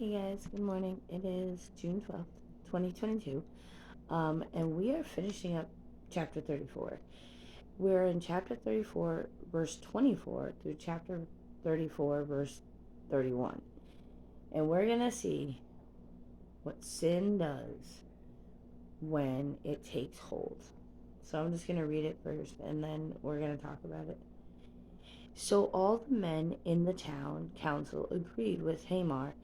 Hey guys, good morning. It is June 12th, 2022. And we are finishing up chapter 34. We're in chapter 34, verse 24 through chapter 34, verse 31. And we're going to see what sin does when it takes hold. So I'm just going to read it first and then we're going to talk about it. So all the men in the town council agreed with Hamor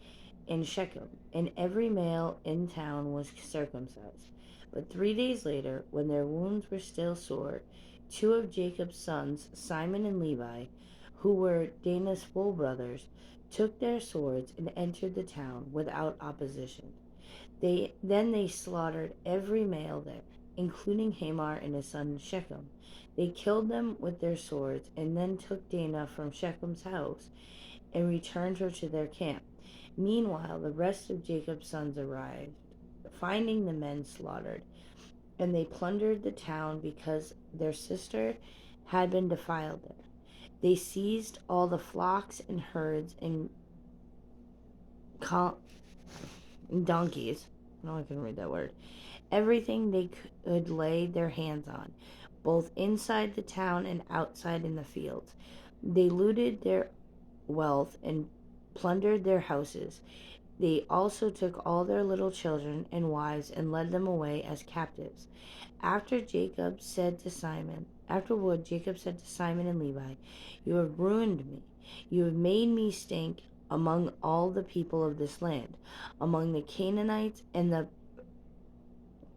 in Shechem, and every male in town was circumcised. But 3 days later, when their wounds were still sore, two of Jacob's sons, Simon and Levi, who were Dinah's full brothers, took their swords and entered the town without opposition. They slaughtered every male there, including Hamor and his son Shechem. They killed them with their swords, and then took Dinah from Shechem's house and returned her to their camp. Meanwhile, the rest of Jacob's sons arrived, finding the men slaughtered, and they plundered the town because their sister had been defiled there. They seized all the flocks and herds and donkeys. No, I couldn't read that word. Everything they could lay their hands on, both inside the town and outside in the fields. They looted their wealth and plundered their houses. They also took all their little children and wives and led them away as captives. Afterward, Jacob said to Simon and Levi, "You have ruined me. You have made me stink among all the people of this land, among the Canaanites and the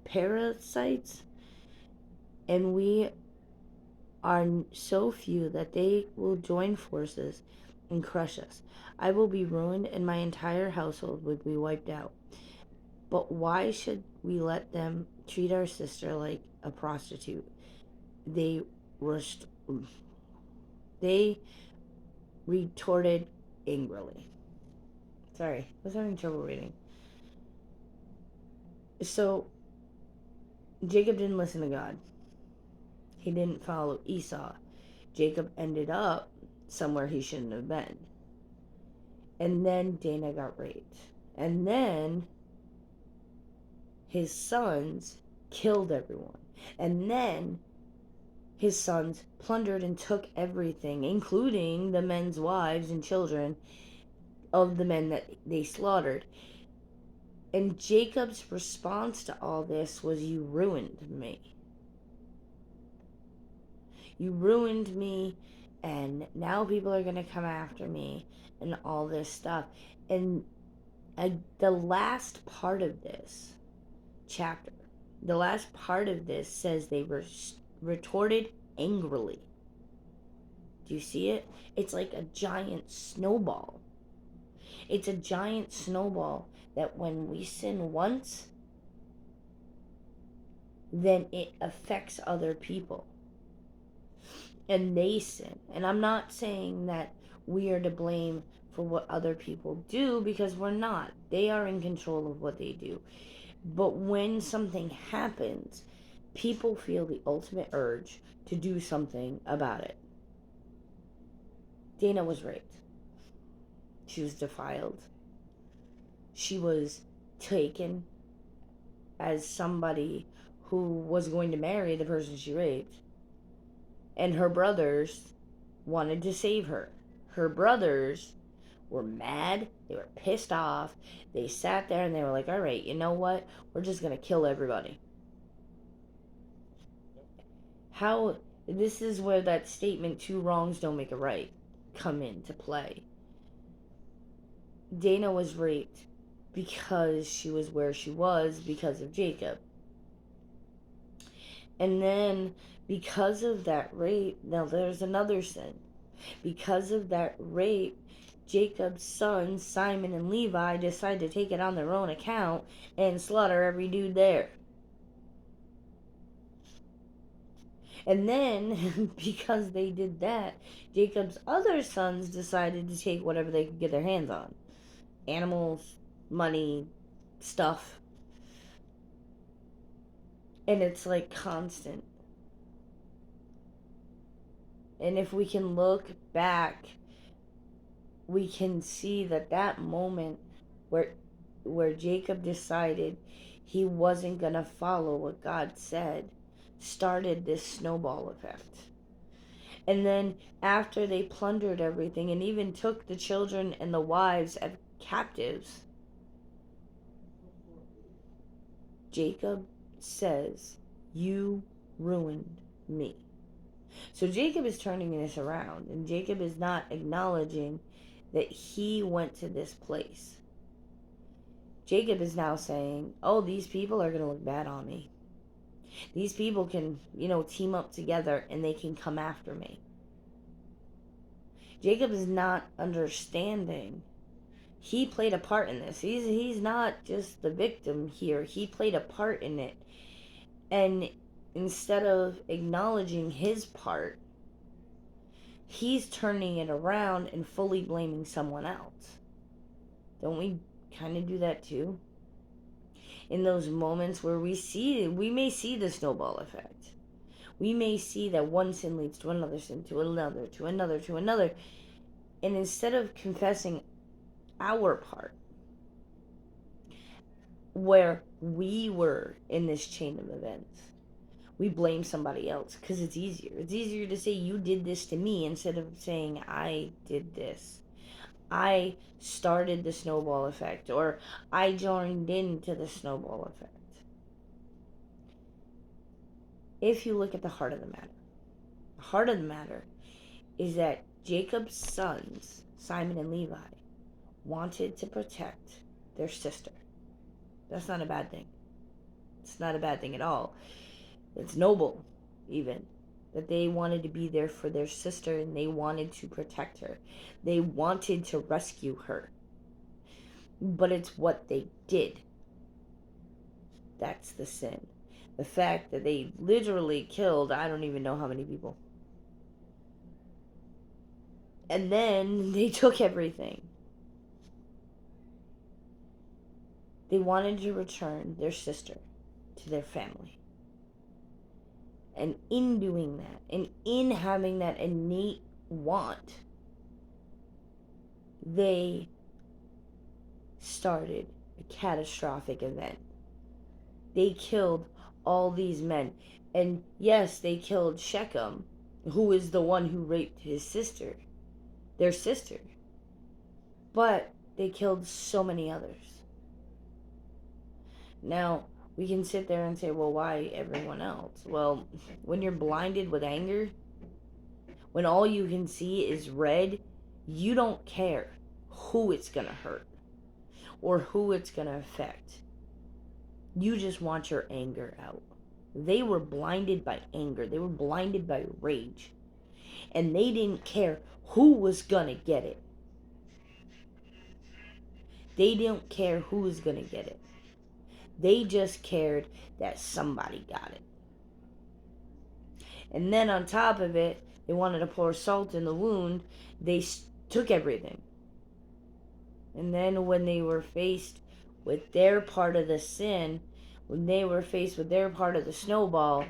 Perizzites, and we are so few that they will join forces and crush us. I will be ruined, and my entire household would be wiped out. But why should we let them treat our sister like a prostitute?" They rest- they retorted angrily. Sorry, I was having trouble reading. So Jacob didn't listen to God. He didn't follow Esau. Jacob ended up somewhere he shouldn't have been. And then Dinah got raped. And then his sons killed everyone. And then his sons plundered and took everything, including the men's wives and children of the men that they slaughtered. And Jacob's response to all this was, "You ruined me. You ruined me, and now people are going to come after me, and all this stuff." And the last part of this chapter, the last part of this says they retorted angrily. Do you see it? It's like a giant snowball. It's a giant snowball that when we sin once, then it affects other people. And they sin. And I'm not saying that we are to blame for what other people do, because we're not. They are in control of what they do. But when something happens, people feel the ultimate urge to do something about it. Dinah was raped. She was defiled. She was taken as somebody who was going to marry the person she raped. And her brothers wanted to save her. Her brothers were mad. They were pissed off. They sat there and they were like, "All right, you know what? We're just going to kill everybody." How, this is where that statement, "two wrongs don't make a right," come into play. Dinah was raped because she was where she was because of Jacob. And then because of that rape, now there's another sin. Because of that rape, Jacob's sons, Simon and Levi, decide to take it on their own account and slaughter every dude there. And then, because they did that, Jacob's other sons decided to take whatever they could get their hands on. Animals, money, stuff. And it's like constant. And if we can look back, we can see that moment where Jacob decided he wasn't going to follow what God said, started this snowball effect. And then after they plundered everything and even took the children and the wives as captives, Jacob says, "You ruined me." So Jacob is turning this around, and Jacob is not acknowledging that he went to this place. Jacob is now saying, oh, these people are going to look bad on me. These people can, team up together and they can come after me. Jacob is not understanding. He played a part in this. He's not just the victim here. He played a part in it. And instead of acknowledging his part, he's turning it around and fully blaming someone else. Don't we kind of do that too? In those moments where we may see the snowball effect. We may see that one sin leads to another sin, to another, to another, to another. And instead of confessing our part, where we were in this chain of events, we blame somebody else because it's easier. It's easier to say you did this to me instead of saying I did this. I started the snowball effect, or I joined into the snowball effect. If you look at the heart of the matter is that Jacob's sons, Simon and Levi, wanted to protect their sister. That's not a bad thing. It's not a bad thing at all. It's noble, even, that they wanted to be there for their sister and they wanted to protect her. They wanted to rescue her. But it's what they did. That's the sin. The fact that they literally killed, I don't even know how many people. And then they took everything. They wanted to return their sister to their family. And in doing that, and in having that innate want, they started a catastrophic event. They killed all these men. And yes, they killed Shechem, who is the one who raped his sister, their sister. But they killed so many others. Now, we can sit there and say, well, why everyone else? Well, when you're blinded with anger, when all you can see is red, you don't care who it's going to hurt or who it's going to affect. You just want your anger out. They were blinded by anger. They were blinded by rage. And they didn't care who was going to get it. They didn't care who was going to get it. They just cared that somebody got it. And then on top of it, they wanted to pour salt in the wound. They took everything. And then when they were faced with their part of the sin, when they were faced with their part of the snowball,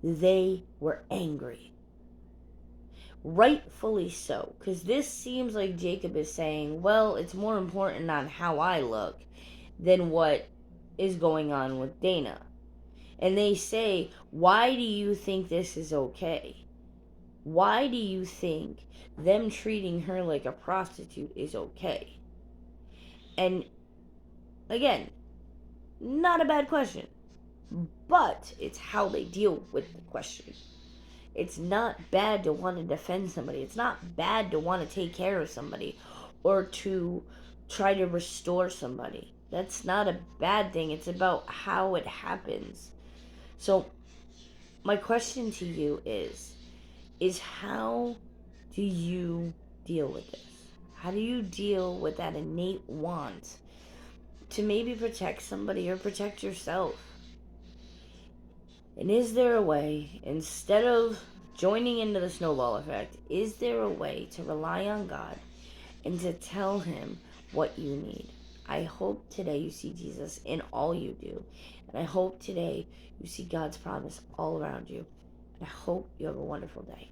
they were angry. Rightfully so. Because this seems like Jacob is saying, well, it's more important on how I look than what is going on with Dana. And they say, why do you think this is okay? Why do you think them treating her like a prostitute is okay? And again, not a bad question, but it's how they deal with the question. It's not bad to want to defend somebody. It's not bad to want to take care of somebody or to try to restore somebody. That's not a bad thing. It's about how it happens. So my question to you is how do you deal with this? How do you deal with that innate want to maybe protect somebody or protect yourself? And is there a way, instead of joining into the snowball effect, is there a way to rely on God and to tell him what you need? I hope today you see Jesus in all you do. And I hope today you see God's promise all around you. And I hope you have a wonderful day.